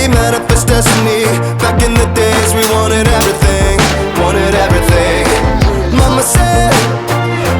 manifest destiny. Back in the days we wanted everything, wanted everything. Mama said,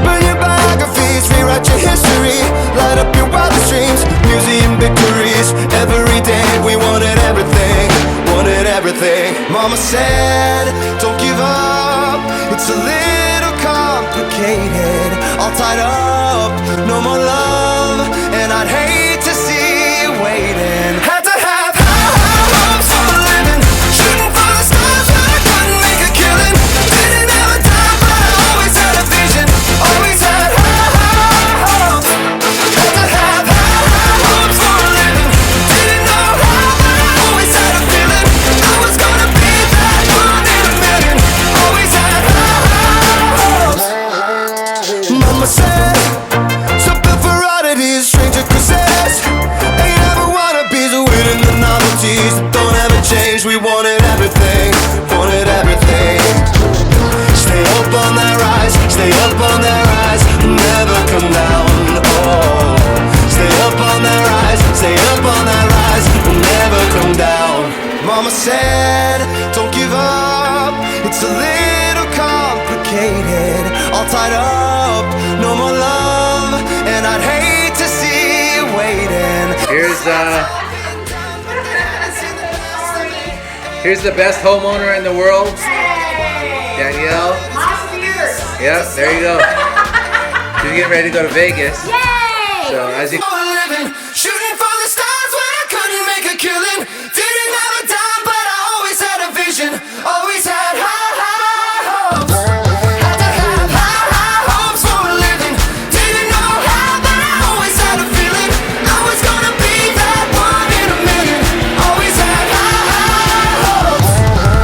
burn your biographies, rewrite your history, light up your wildest dreams, museum victories. Every day we wanted everything, wanted everything. Mama said, don't give up, it's a little complicated, all tied up, no more love, and I'd hate to see you waiting. Had to have high hopes for a living, shooting for the stars when I couldn't make a killing. Didn't have a dime, but I always had a vision, always had high hopes. Had to have high hopes for a living, didn't know how, but I always had a feeling I was gonna be that one in a million. Always had high hopes. Mama said, stop it for oddities, stranger cruises. Ain't ever wannabes, waiting the novelties that don't ever change. We wanted everything, wanted everything. Stay up on that rise, stay up on that rise, never come down. Oh, stay up on that rise, stay up on that rise, never come down. Mama said, don't give up, it's a little complicated, all tied up, no more love, and I'd hate to see you waiting. Here's the best homeowner in the world, Danielle. Last year. Yep, there you go. She's getting ready to go to Vegas. Yay! So as you Shooting for the stars when I couldn't make a killing. Didn't have a dime, but I always had a vision, always had high hopes. Had to have high hopes for a living. Didn't know how, but I always had a feeling I was gonna be that one in a million. Always had high hopes.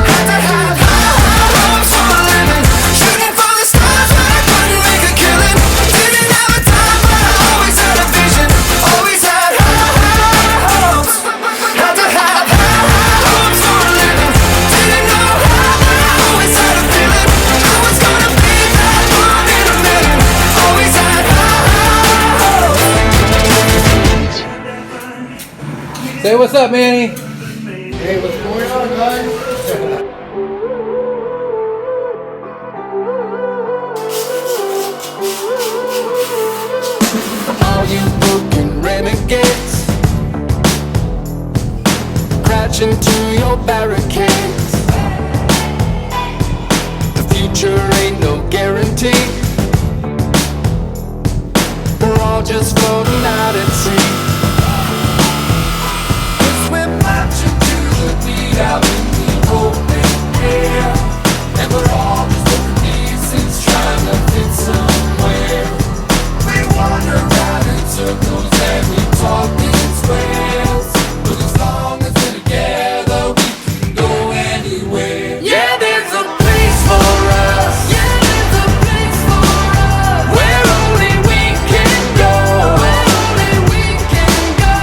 Had to have high hopes for a living. Shooting for the stars when I couldn't make a killing. Didn't have a dime, but I always had a vision, always had high hopes. Had to have high hopes for a living. Didn't know how, but I always had a feeling I was gonna be that one in a million. Always had high hopes. say what's up, Manny. Hey, what's going on, guys? All you broken renegades, crash into your barricades. The future ain't no guarantee. We're all just floating out at sea. 'Cause we're marching to the beat out in the open air, and we're all just broken pieces trying to fit somewhere. We wander around in circles and we talk in squares, but as long as we're together we can go anywhere. Yeah, there's a place for us. Yeah, there's a place for us. Where only we can go. Where only we can go.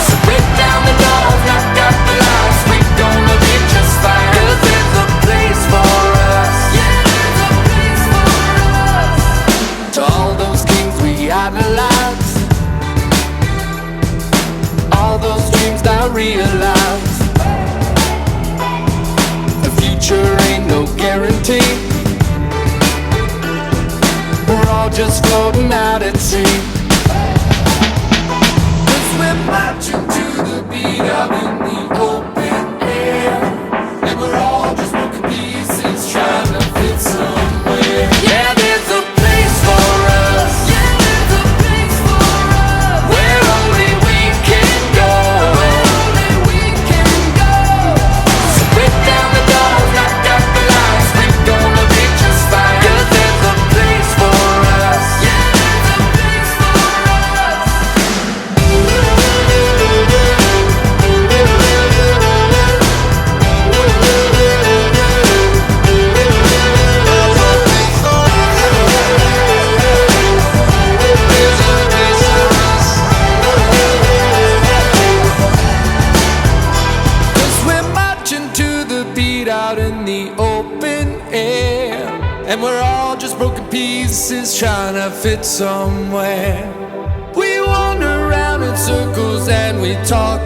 So break down the doors, knock out the lights, we're gonna be just fine. 'Cause there's a place for us. Yeah, there's a place for us. To all those kings we idolize, all those dreams that I realize. The future ain't no guarantee. We're all just floating out at sea. 'Cause we're marching to the beat out in the open air, and we're all just broken pieces trying to fit somewhere. Yeah, there's a place for us. Yeah, there's a place for us. Where only we can go. Where only we can go. So break down the doors, knock out the lights, we're gonna be just fine. 'Cause there's a place for us. Yeah, there's a place for us. And we're all just broken pieces trying to fit somewhere. We wander around in circles and we talk